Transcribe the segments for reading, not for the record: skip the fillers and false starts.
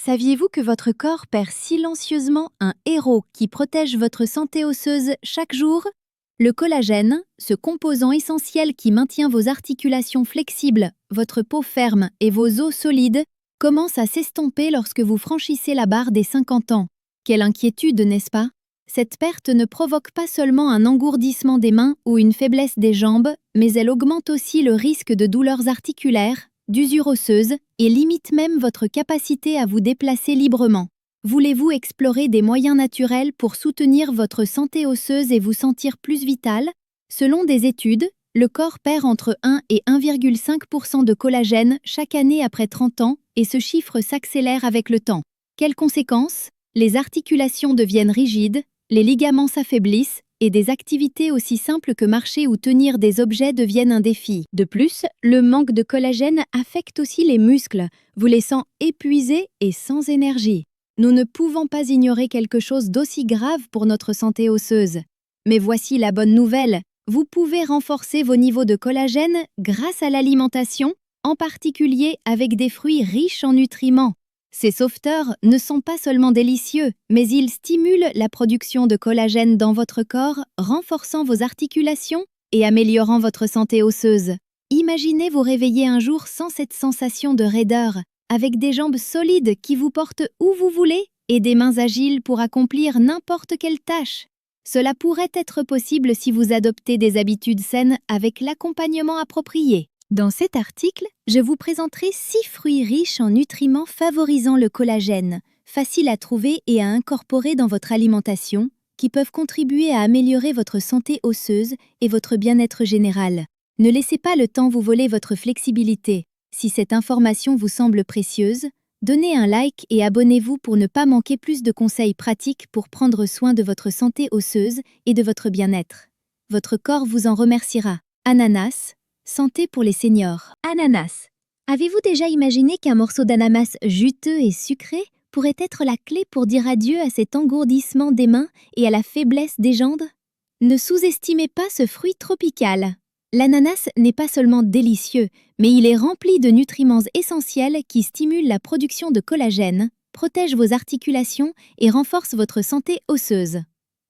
Saviez-vous que votre corps perd silencieusement un héros qui protège votre santé osseuse chaque jour? Le collagène, ce composant essentiel qui maintient vos articulations flexibles, votre peau ferme et vos os solides, commence à s'estomper lorsque vous franchissez la barre des 50 ans. Quelle inquiétude, n'est-ce pas? Cette perte ne provoque pas seulement un engourdissement des mains ou une faiblesse des jambes, mais elle augmente aussi le risque de douleurs articulaires, d'usure osseuse et limite même votre capacité à vous déplacer librement. Voulez-vous explorer des moyens naturels pour soutenir votre santé osseuse et vous sentir plus vital? Selon des études, le corps perd entre 1 et 1,5% de collagène chaque année après 30 ans et ce chiffre s'accélère avec le temps. Quelles conséquences? Les articulations deviennent rigides, les ligaments s'affaiblissent et des activités aussi simples que marcher ou tenir des objets deviennent un défi. De plus, le manque de collagène affecte aussi les muscles, vous laissant épuisés et sans énergie. Nous ne pouvons pas ignorer quelque chose d'aussi grave pour notre santé osseuse. Mais voici la bonne nouvelle, vous pouvez renforcer vos niveaux de collagène grâce à l'alimentation, en particulier avec des fruits riches en nutriments. Ces sauveteurs ne sont pas seulement délicieux, mais ils stimulent la production de collagène dans votre corps, renforçant vos articulations et améliorant votre santé osseuse. Imaginez vous réveiller un jour sans cette sensation de raideur, avec des jambes solides qui vous portent où vous voulez et des mains agiles pour accomplir n'importe quelle tâche. Cela pourrait être possible si vous adoptez des habitudes saines avec l'accompagnement approprié. Dans cet article, je vous présenterai 6 fruits riches en nutriments favorisant le collagène, faciles à trouver et à incorporer dans votre alimentation, qui peuvent contribuer à améliorer votre santé osseuse et votre bien-être général. Ne laissez pas le temps vous voler votre flexibilité. Si cette information vous semble précieuse, donnez un like et abonnez-vous pour ne pas manquer plus de conseils pratiques pour prendre soin de votre santé osseuse et de votre bien-être. Votre corps vous en remerciera. Ananas. Santé pour les seniors. Ananas. Avez-vous déjà imaginé qu'un morceau d'ananas juteux et sucré pourrait être la clé pour dire adieu à cet engourdissement des mains et à la faiblesse des jambes? Ne sous-estimez pas ce fruit tropical. L'ananas n'est pas seulement délicieux, mais il est rempli de nutriments essentiels qui stimulent la production de collagène, protègent vos articulations et renforcent votre santé osseuse.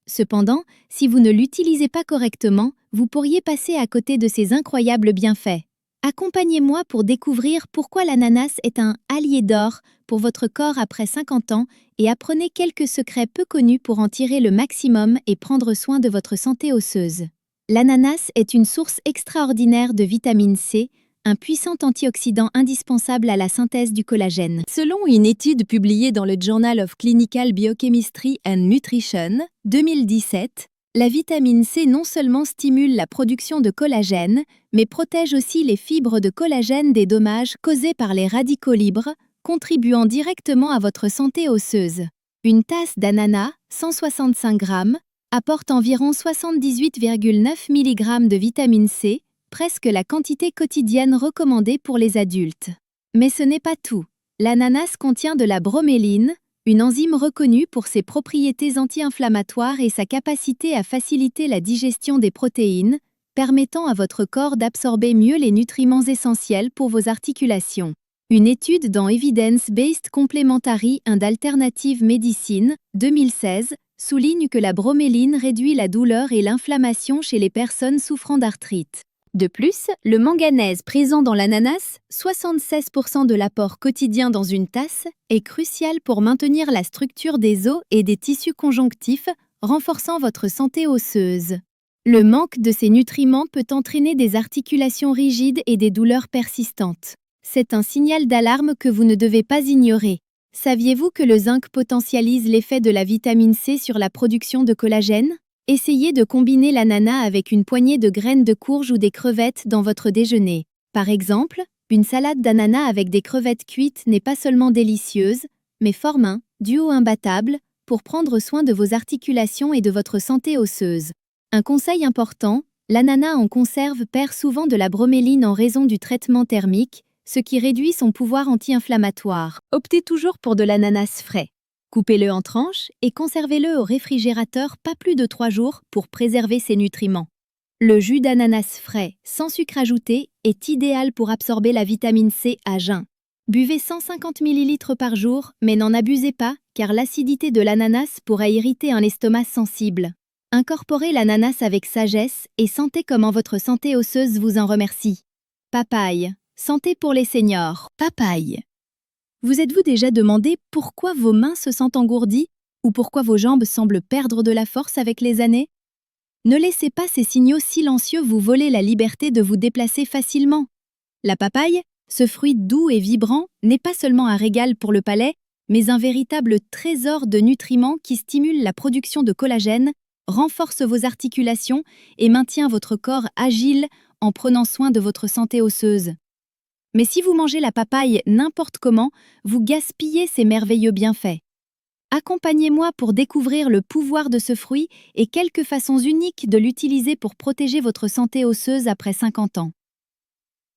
Cependant, si vous ne l'utilisez pas correctement, vous pourriez passer à côté de ces incroyables bienfaits. Accompagnez-moi pour découvrir pourquoi l'ananas est un allié d'or pour votre corps après 50 ans et apprenez quelques secrets peu connus pour en tirer le maximum et prendre soin de votre santé osseuse. L'ananas est une source extraordinaire de vitamine C, un puissant antioxydant indispensable à la synthèse du collagène. Selon une étude publiée dans le Journal of Clinical Biochemistry and Nutrition, 2017, la vitamine C non seulement stimule la production de collagène, mais protège aussi les fibres de collagène des dommages causés par les radicaux libres, contribuant directement à votre santé osseuse. Une tasse d'ananas, 165 g, apporte environ 78,9 mg de vitamine C, presque la quantité quotidienne recommandée pour les adultes. Mais ce n'est pas tout. L'ananas contient de la broméline, une enzyme reconnue pour ses propriétés anti-inflammatoires et sa capacité à faciliter la digestion des protéines, permettant à votre corps d'absorber mieux les nutriments essentiels pour vos articulations. Une étude dans Evidence-Based Complementary and Alternative Medicine, 2016, souligne que la broméline réduit la douleur et l'inflammation chez les personnes souffrant d'arthrite. De plus, le manganèse présent dans l'ananas, 76% de l'apport quotidien dans une tasse, est crucial pour maintenir la structure des os et des tissus conjonctifs, renforçant votre santé osseuse. Le manque de ces nutriments peut entraîner des articulations rigides et des douleurs persistantes. C'est un signal d'alarme que vous ne devez pas ignorer. Saviez-vous que le zinc potentialise l'effet de la vitamine C sur la production de collagène? Essayez de combiner l'ananas avec une poignée de graines de courge ou des crevettes dans votre déjeuner. Par exemple, une salade d'ananas avec des crevettes cuites n'est pas seulement délicieuse, mais forme un duo imbattable pour prendre soin de vos articulations et de votre santé osseuse. Un conseil important, l'ananas en conserve perd souvent de la broméline en raison du traitement thermique, ce qui réduit son pouvoir anti-inflammatoire. Optez toujours pour de l'ananas frais. Coupez-le en tranches et conservez-le au réfrigérateur pas plus de 3 jours pour préserver ses nutriments. Le jus d'ananas frais, sans sucre ajouté, est idéal pour absorber la vitamine C à jeun. Buvez 150 ml par jour, mais n'en abusez pas, car l'acidité de l'ananas pourrait irriter un estomac sensible. Incorporez l'ananas avec sagesse et sentez comment votre santé osseuse vous en remercie. Papaye. Santé pour les seniors. Papaye. Vous êtes-vous déjà demandé pourquoi vos mains se sentent engourdies ou pourquoi vos jambes semblent perdre de la force avec les années? Ne laissez pas ces signaux silencieux vous voler la liberté de vous déplacer facilement. La papaye, ce fruit doux et vibrant, n'est pas seulement un régal pour le palais, mais un véritable trésor de nutriments qui stimule la production de collagène, renforce vos articulations et maintient votre corps agile en prenant soin de votre santé osseuse. Mais si vous mangez la papaye n'importe comment, vous gaspillez ces merveilleux bienfaits. Accompagnez-moi pour découvrir le pouvoir de ce fruit et quelques façons uniques de l'utiliser pour protéger votre santé osseuse après 50 ans.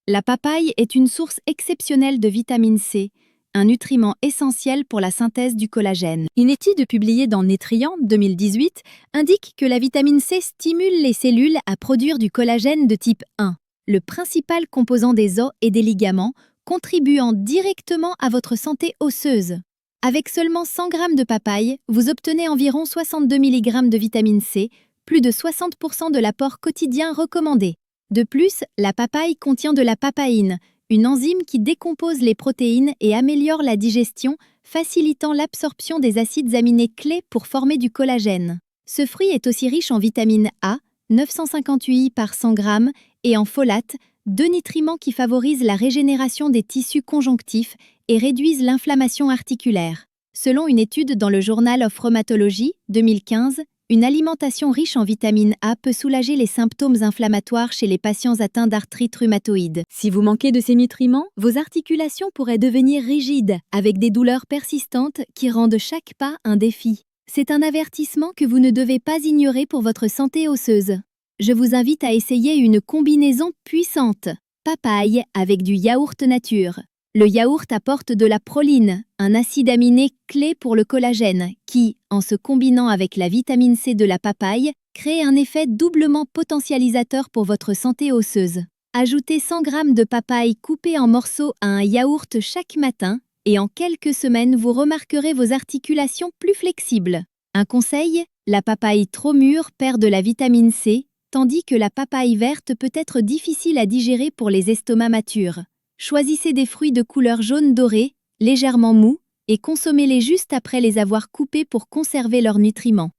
La papaye est une source exceptionnelle de vitamine C, un nutriment essentiel pour la synthèse du collagène. Une étude publiée dans Nutrient 2018 indique que la vitamine C stimule les cellules à produire du collagène de type 1, le principal composant des os et des ligaments, contribuant directement à votre santé osseuse. Avec seulement 100 g de papaye, vous obtenez environ 62 mg de vitamine C, plus de 60% de l'apport quotidien recommandé. De plus, la papaye contient de la papaïne, une enzyme qui décompose les protéines et améliore la digestion, facilitant l'absorption des acides aminés clés pour former du collagène. Ce fruit est aussi riche en vitamine A, 958 I par 100 g, et en folate, deux nutriments qui favorisent la régénération des tissus conjonctifs et réduisent l'inflammation articulaire. Selon une étude dans le Journal of Rheumatology 2015, une alimentation riche en vitamine A peut soulager les symptômes inflammatoires chez les patients atteints d'arthrite rhumatoïde. Si vous manquez de ces nutriments, vos articulations pourraient devenir rigides, avec des douleurs persistantes qui rendent chaque pas un défi. C'est un avertissement que vous ne devez pas ignorer pour votre santé osseuse. Je vous invite à essayer une combinaison puissante. Papaye avec du yaourt nature. Le yaourt apporte de la proline, un acide aminé clé pour le collagène, qui, en se combinant avec la vitamine C de la papaye, crée un effet doublement potentialisateur pour votre santé osseuse. Ajoutez 100 g de papaye coupée en morceaux à un yaourt chaque matin, et en quelques semaines vous remarquerez vos articulations plus flexibles. Un conseil, la papaye trop mûre perd de la vitamine C, tandis que la papaye verte peut être difficile à digérer pour les estomacs matures. Choisissez des fruits de couleur jaune doré, légèrement mous, et consommez-les juste après les avoir coupés pour conserver leurs nutriments.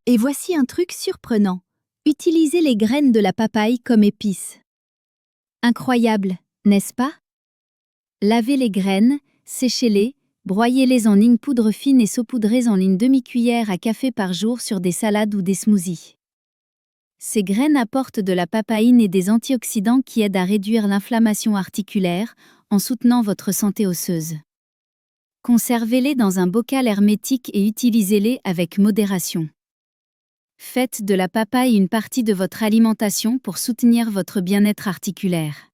Et voici un truc surprenant. Utilisez les graines de la papaye comme épices. Incroyable, n'est-ce pas? Lavez les graines, séchez-les, broyez-les en lignes poudre fine et saupoudrez en une demi-cuillère à café par jour sur des salades ou des smoothies. Ces graines apportent de la papaïne et des antioxydants qui aident à réduire l'inflammation articulaire en soutenant votre santé osseuse. Conservez-les dans un bocal hermétique et utilisez-les avec modération. Faites de la papaye une partie de votre alimentation pour soutenir votre bien-être articulaire.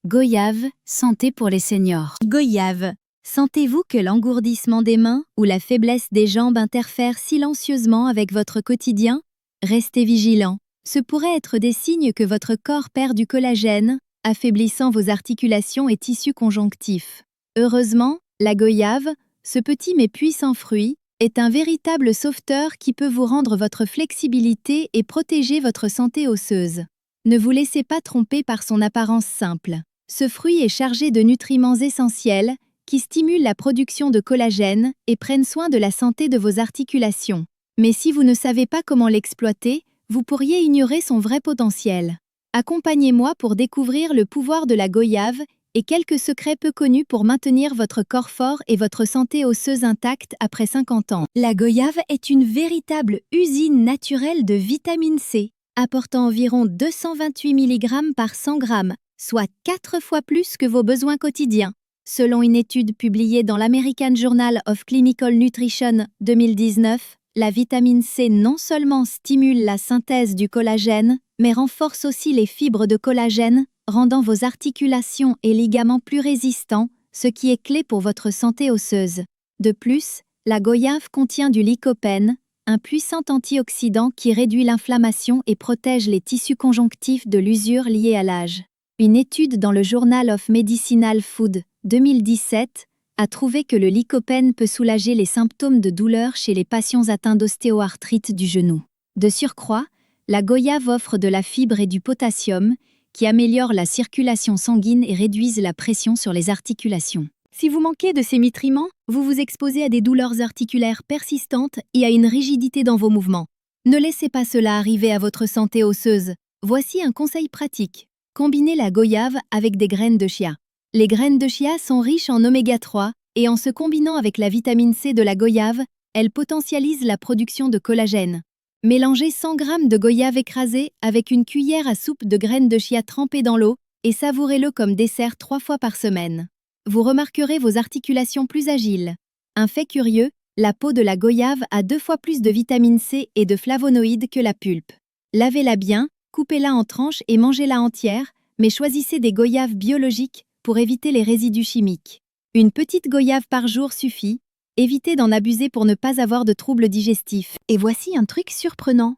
Goyave, santé pour les seniors. Goyave. Sentez-vous que l'engourdissement des mains ou la faiblesse des jambes interfèrent silencieusement avec votre quotidien? Restez vigilant. Ce pourrait être des signes que votre corps perd du collagène, affaiblissant vos articulations et tissus conjonctifs. Heureusement, la goyave, ce petit mais puissant fruit, est un véritable sauveteur qui peut vous rendre votre flexibilité et protéger votre santé osseuse. Ne vous laissez pas tromper par son apparence simple. Ce fruit est chargé de nutriments essentiels qui stimulent la production de collagène et prennent soin de la santé de vos articulations. Mais si vous ne savez pas comment l'exploiter, vous pourriez ignorer son vrai potentiel. Accompagnez-moi pour découvrir le pouvoir de la goyave et quelques secrets peu connus pour maintenir votre corps fort et votre santé osseuse intacte après 50 ans. La goyave est une véritable usine naturelle de vitamine C, apportant environ 228 mg par 100 g, soit 4 fois plus que vos besoins quotidiens. Selon une étude publiée dans l'American Journal of Clinical Nutrition 2019, la vitamine C non seulement stimule la synthèse du collagène, mais renforce aussi les fibres de collagène, rendant vos articulations et ligaments plus résistants, ce qui est clé pour votre santé osseuse. De plus, la goyave contient du lycopène, un puissant antioxydant qui réduit l'inflammation et protège les tissus conjonctifs de l'usure liée à l'âge. Une étude dans le Journal of Medicinal Food 2017, a trouvé que le lycopène peut soulager les symptômes de douleur chez les patients atteints d'ostéoarthrite du genou. De surcroît, la goyave offre de la fibre et du potassium qui améliorent la circulation sanguine et réduisent la pression sur les articulations. Si vous manquez de ces nutriments, vous vous exposez à des douleurs articulaires persistantes et à une rigidité dans vos mouvements. Ne laissez pas cela arriver à votre santé osseuse. Voici un conseil pratique. Combinez la goyave avec des graines de chia. Les graines de chia sont riches en oméga 3 et en se combinant avec la vitamine C de la goyave, elles potentialisent la production de collagène. Mélangez 100 g de goyave écrasée avec une cuillère à soupe de graines de chia trempées dans l'eau et savourez-le comme dessert 3 fois par semaine. Vous remarquerez vos articulations plus agiles. Un fait curieux, la peau de la goyave a 2 fois plus de vitamine C et de flavonoïdes que la pulpe. Lavez-la bien, coupez-la en tranches et mangez-la entière, mais choisissez des goyaves biologiques pour éviter les résidus chimiques. Une petite goyave par jour suffit, évitez d'en abuser pour ne pas avoir de troubles digestifs. Et voici un truc surprenant.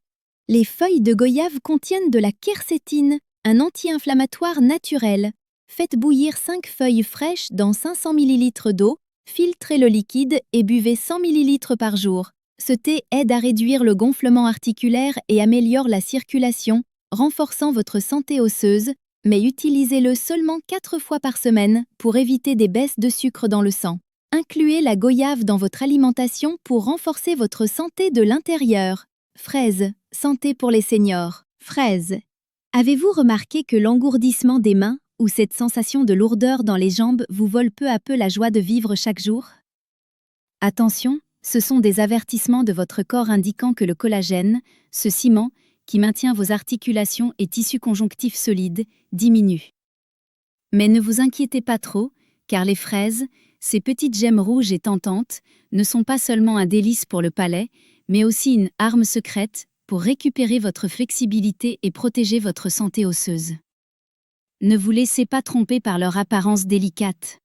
Les feuilles de goyave contiennent de la quercétine, un anti-inflammatoire naturel. Faites bouillir 5 feuilles fraîches dans 500 ml d'eau, filtrez le liquide et buvez 100 ml par jour. Ce thé aide à réduire le gonflement articulaire et améliore la circulation, renforçant votre santé osseuse, mais utilisez-le seulement 4 fois par semaine pour éviter des baisses de sucre dans le sang. Incluez la goyave dans votre alimentation pour renforcer votre santé de l'intérieur. Fraises, santé pour les seniors. Fraises. Avez-vous remarqué que l'engourdissement des mains ou cette sensation de lourdeur dans les jambes vous vole peu à peu la joie de vivre chaque jour? Attention, ce sont des avertissements de votre corps indiquant que le collagène, ce ciment, qui maintient vos articulations et tissus conjonctifs solides, diminue. Mais ne vous inquiétez pas trop, car les fraises, ces petites gemmes rouges et tentantes, ne sont pas seulement un délice pour le palais, mais aussi une arme secrète pour récupérer votre flexibilité et protéger votre santé osseuse. Ne vous laissez pas tromper par leur apparence délicate.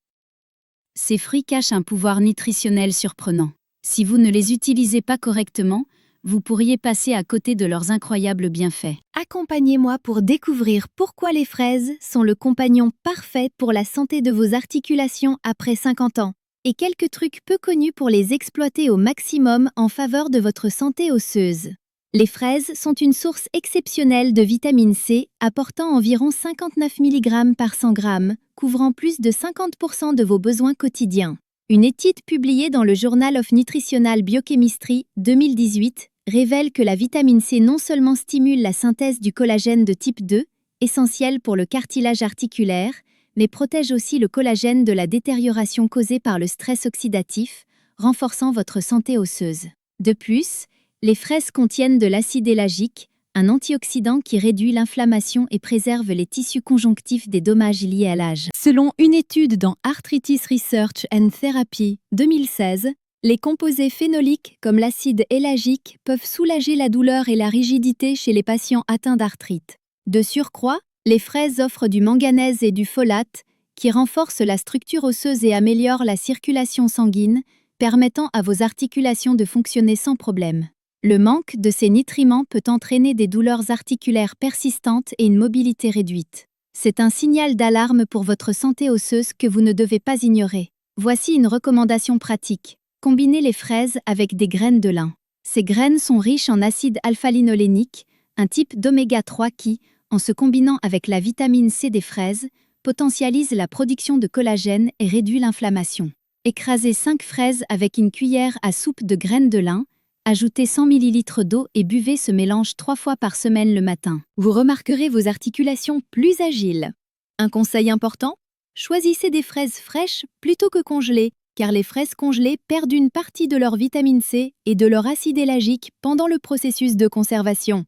Ces fruits cachent un pouvoir nutritionnel surprenant. Si vous ne les utilisez pas correctement, vous pourriez passer à côté de leurs incroyables bienfaits. Accompagnez-moi pour découvrir pourquoi les fraises sont le compagnon parfait pour la santé de vos articulations après 50 ans, et quelques trucs peu connus pour les exploiter au maximum en faveur de votre santé osseuse. Les fraises sont une source exceptionnelle de vitamine C, apportant environ 59 mg par 100 g, couvrant plus de 50% de vos besoins quotidiens. Une étude publiée dans le Journal of Nutritional Biochemistry 2018 révèle que la vitamine C non seulement stimule la synthèse du collagène de type 2, essentiel pour le cartilage articulaire, mais protège aussi le collagène de la détérioration causée par le stress oxydatif, renforçant votre santé osseuse. De plus, les fraises contiennent de l'acide élagique, un antioxydant qui réduit l'inflammation et préserve les tissus conjonctifs des dommages liés à l'âge. Selon une étude dans Arthritis Research and Therapy 2016, les composés phénoliques comme l'acide élagique peuvent soulager la douleur et la rigidité chez les patients atteints d'arthrite. De surcroît, les fraises offrent du manganèse et du folate qui renforcent la structure osseuse et améliorent la circulation sanguine, permettant à vos articulations de fonctionner sans problème. Le manque de ces nutriments peut entraîner des douleurs articulaires persistantes et une mobilité réduite. C'est un signal d'alarme pour votre santé osseuse que vous ne devez pas ignorer. Voici une recommandation pratique. Combinez les fraises avec des graines de lin. Ces graines sont riches en acide alpha-linolénique, un type d'oméga 3 qui, en se combinant avec la vitamine C des fraises, potentialise la production de collagène et réduit l'inflammation. Écrasez 5 fraises avec une cuillère à soupe de graines de lin, ajoutez 100 ml d'eau et buvez ce mélange 3 fois par semaine le matin. Vous remarquerez vos articulations plus agiles. Un conseil important, choisissez des fraises fraîches plutôt que congelées, car les fraises congelées perdent une partie de leur vitamine C et de leur acide élagique pendant le processus de conservation.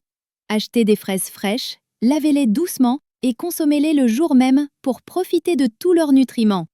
Achetez des fraises fraîches, lavez-les doucement et consommez-les le jour même pour profiter de tous leurs nutriments.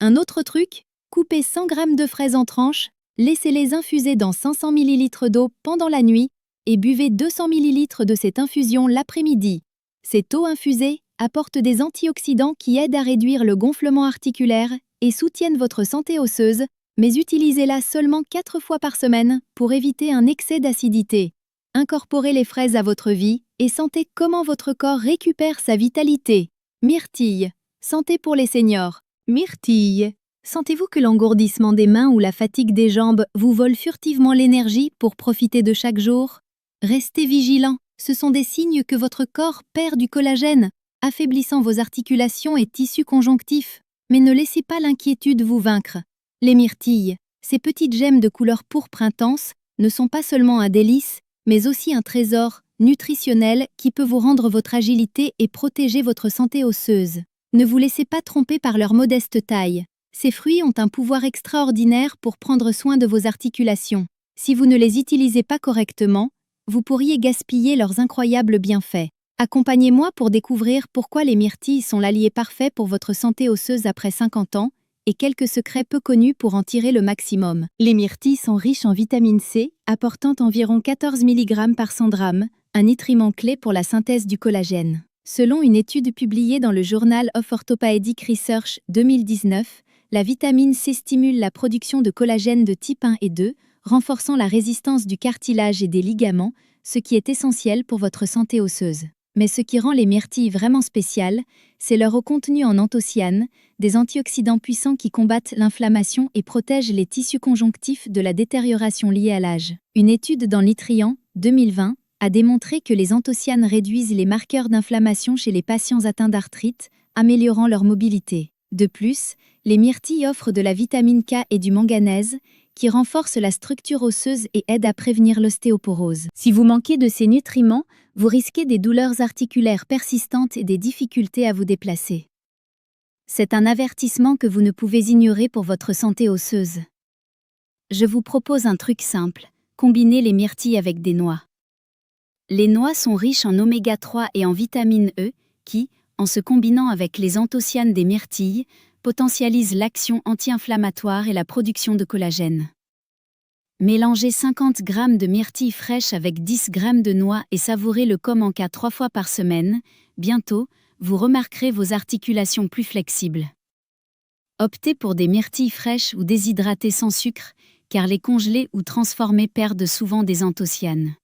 Un autre truc, coupez 100 g de fraises en tranches, laissez-les infuser dans 500 ml d'eau pendant la nuit et buvez 200 ml de cette infusion l'après-midi. Cette eau infusée apporte des antioxydants qui aident à réduire le gonflement articulaire et soutiennent votre santé osseuse, mais utilisez-la seulement 4 fois par semaine pour éviter un excès d'acidité. Incorporez les fraises à votre vie et sentez comment votre corps récupère sa vitalité. Myrtille, santé pour les seniors. Myrtille. Sentez-vous que l'engourdissement des mains ou la fatigue des jambes vous vole furtivement l'énergie pour profiter de chaque jour? Restez vigilant, ce sont des signes que votre corps perd du collagène, affaiblissant vos articulations et tissus conjonctifs. Mais ne laissez pas l'inquiétude vous vaincre. Les myrtilles, ces petites gemmes de couleur pourpre intense, ne sont pas seulement un délice, mais aussi un trésor nutritionnel qui peut vous rendre votre agilité et protéger votre santé osseuse. Ne vous laissez pas tromper par leur modeste taille. Ces fruits ont un pouvoir extraordinaire pour prendre soin de vos articulations. Si vous ne les utilisez pas correctement, vous pourriez gaspiller leurs incroyables bienfaits. Accompagnez-moi pour découvrir pourquoi les myrtilles sont l'allié parfait pour votre santé osseuse après 50 ans et quelques secrets peu connus pour en tirer le maximum. Les myrtilles sont riches en vitamine C, apportant environ 14 mg par 100 g, un nutriment clé pour la synthèse du collagène. Selon une étude publiée dans le Journal of Orthopedic Research 2019, la vitamine C stimule la production de collagène de type 1 et 2, renforçant la résistance du cartilage et des ligaments, ce qui est essentiel pour votre santé osseuse. Mais ce qui rend les myrtilles vraiment spéciales, c'est leur haut contenu en anthocyanes, des antioxydants puissants qui combattent l'inflammation et protègent les tissus conjonctifs de la détérioration liée à l'âge. Une étude dans Nutrient 2020 a démontré que les anthocyanes réduisent les marqueurs d'inflammation chez les patients atteints d'arthrite, améliorant leur mobilité. De plus, les myrtilles offrent de la vitamine K et du manganèse, qui renforcent la structure osseuse et aident à prévenir l'ostéoporose. Si vous manquez de ces nutriments, vous risquez des douleurs articulaires persistantes et des difficultés à vous déplacer. C'est un avertissement que vous ne pouvez ignorer pour votre santé osseuse. Je vous propose un truc simple, combinez les myrtilles avec des noix. Les noix sont riches en oméga 3 et en vitamine E, qui, en se combinant avec les anthocyanes des myrtilles, potentialisent l'action anti-inflammatoire et la production de collagène. Mélangez 50 g de myrtilles fraîches avec 10 g de noix et savourez le Comenca 3 fois par semaine. Bientôt, vous remarquerez vos articulations plus flexibles. Optez pour des myrtilles fraîches ou déshydratées sans sucre, car les congelées ou transformées perdent souvent des anthocyanes.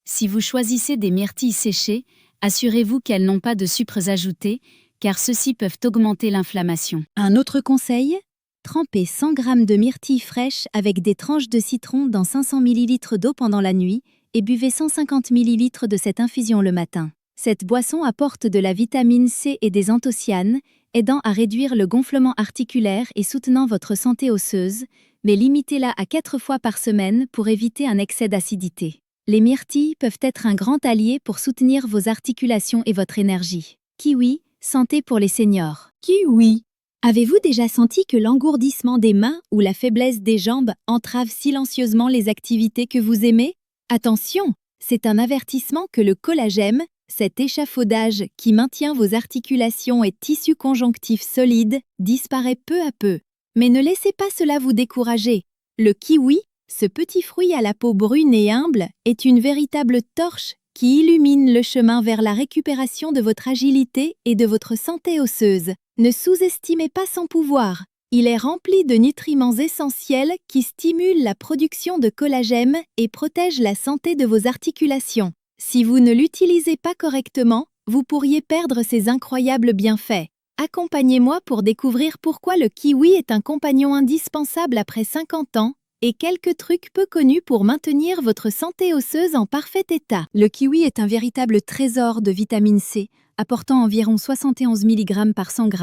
Si vous choisissez des myrtilles séchées, assurez-vous qu'elles n'ont pas de sucres ajoutés, car ceux-ci peuvent augmenter l'inflammation. Un autre conseil ? Trempez 100 g de myrtilles fraîches avec des tranches de citron dans 500 ml d'eau pendant la nuit et buvez 150 ml de cette infusion le matin. Cette boisson apporte de la vitamine C et des anthocyanes, aidant à réduire le gonflement articulaire et soutenant votre santé osseuse, mais limitez-la à 4 fois par semaine pour éviter un excès d'acidité. Les myrtilles peuvent être un grand allié pour soutenir vos articulations et votre énergie. Kiwi, santé pour les seniors. Kiwi. Avez-vous déjà senti que l'engourdissement des mains ou la faiblesse des jambes entrave silencieusement les activités que vous aimez? Attention, c'est un avertissement que le collagène, cet échafaudage qui maintient vos articulations et tissus conjonctifs solides, disparaît peu à peu. Mais ne laissez pas cela vous décourager. Le kiwi, ce petit fruit à la peau brune et humble, est une véritable torche qui illumine le chemin vers la récupération de votre agilité et de votre santé osseuse. Ne sous-estimez pas son pouvoir. Il est rempli de nutriments essentiels qui stimulent la production de collagène et protègent la santé de vos articulations. Si vous ne l'utilisez pas correctement, vous pourriez perdre ses incroyables bienfaits. Accompagnez-moi pour découvrir pourquoi le kiwi est un compagnon indispensable après 50 ans et quelques trucs peu connus pour maintenir votre santé osseuse en parfait état. Le kiwi est un véritable trésor de vitamine C, apportant environ 71 mg par 100 g,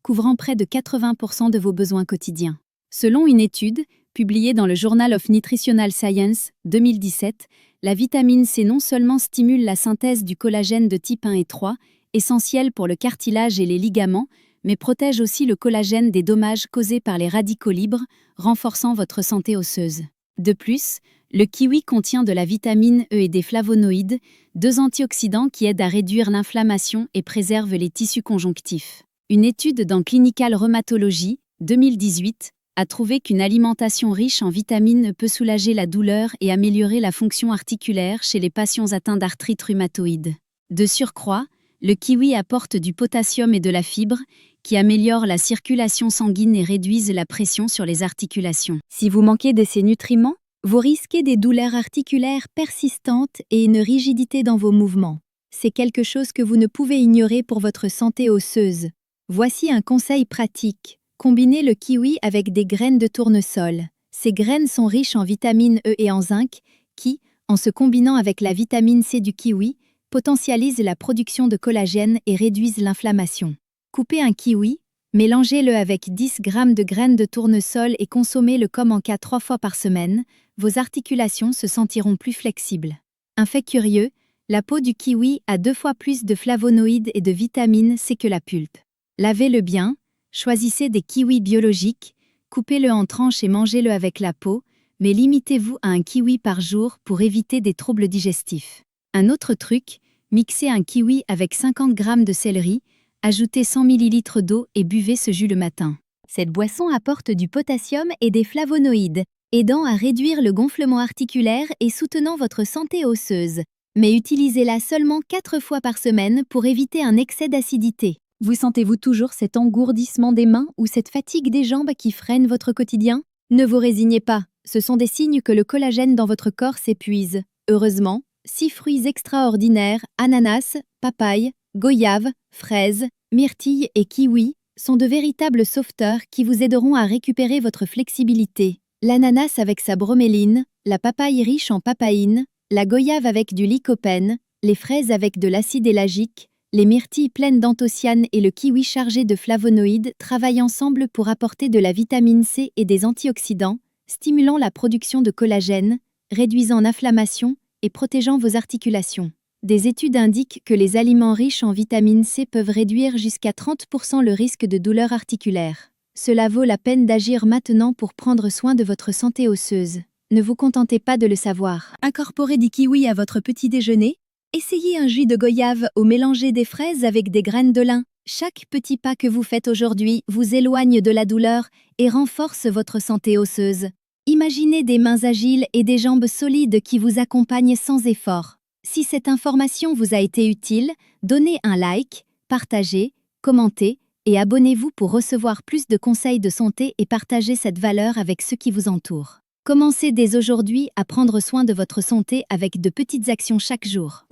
couvrant près de 80% de vos besoins quotidiens. Selon une étude, publiée dans le Journal of Nutritional Science 2017, la vitamine C non seulement stimule la synthèse du collagène de type 1 et 3, essentiel pour le cartilage et les ligaments, mais protège aussi le collagène des dommages causés par les radicaux libres, renforçant votre santé osseuse. De plus, le kiwi contient de la vitamine E et des flavonoïdes, deux antioxydants qui aident à réduire l'inflammation et préservent les tissus conjonctifs. Une étude dans Clinical Rheumatology 2018 a trouvé qu'une alimentation riche en vitamines peut soulager la douleur et améliorer la fonction articulaire chez les patients atteints d'arthrite rhumatoïde. De surcroît, le kiwi apporte du potassium et de la fibre, qui améliorent la circulation sanguine et réduisent la pression sur les articulations. Si vous manquez de ces nutriments, vous risquez des douleurs articulaires persistantes et une rigidité dans vos mouvements. C'est quelque chose que vous ne pouvez ignorer pour votre santé osseuse. Voici un conseil pratique. Combinez le kiwi avec des graines de tournesol. Ces graines sont riches en vitamine E et en zinc qui, en se combinant avec la vitamine C du kiwi, potentialisent la production de collagène et réduisent l'inflammation. Coupez un kiwi, mélangez-le avec 10 g de graines de tournesol et consommez-le comme en cas 3 fois par semaine, vos articulations se sentiront plus flexibles. Un fait curieux, la peau du kiwi a 2 fois plus de flavonoïdes et de vitamine C que la pulpe. Lavez-le bien, choisissez des kiwis biologiques, coupez-le en tranches et mangez-le avec la peau, mais limitez-vous à un kiwi par jour pour éviter des troubles digestifs. Un autre truc, mixez un kiwi avec 50 g de céleri, ajoutez 100 ml d'eau et buvez ce jus le matin. Cette boisson apporte du potassium et des flavonoïdes, aidant à réduire le gonflement articulaire et soutenant votre santé osseuse. Mais utilisez-la seulement 4 fois par semaine pour éviter un excès d'acidité. Vous sentez-vous toujours cet engourdissement des mains ou cette fatigue des jambes qui freine votre quotidien? Ne vous résignez pas, ce sont des signes que le collagène dans votre corps s'épuise. Heureusement, 6 fruits extraordinaires, ananas, papaye, goyave, fraises, myrtille et kiwi, sont de véritables sauveteurs qui vous aideront à récupérer votre flexibilité. L'ananas avec sa broméline, la papaye riche en papaïne, la goyave avec du lycopène, les fraises avec de l'acide éllagique, les myrtilles pleines d'anthocyanes et le kiwi chargé de flavonoïdes travaillent ensemble pour apporter de la vitamine C et des antioxydants, stimulant la production de collagène, réduisant l'inflammation et protégeant vos articulations. Des études indiquent que les aliments riches en vitamine C peuvent réduire jusqu'à 30% le risque de douleurs articulaires. Cela vaut la peine d'agir maintenant pour prendre soin de votre santé osseuse. Ne vous contentez pas de le savoir. Incorporez des kiwis à votre petit déjeuner. Essayez un jus de goyave ou mélangez des fraises avec des graines de lin. Chaque petit pas que vous faites aujourd'hui vous éloigne de la douleur et renforce votre santé osseuse. Imaginez des mains agiles et des jambes solides qui vous accompagnent sans effort. Si cette information vous a été utile, donnez un like, partagez, commentez et abonnez-vous pour recevoir plus de conseils de santé et partager cette valeur avec ceux qui vous entourent. Commencez dès aujourd'hui à prendre soin de votre santé avec de petites actions chaque jour.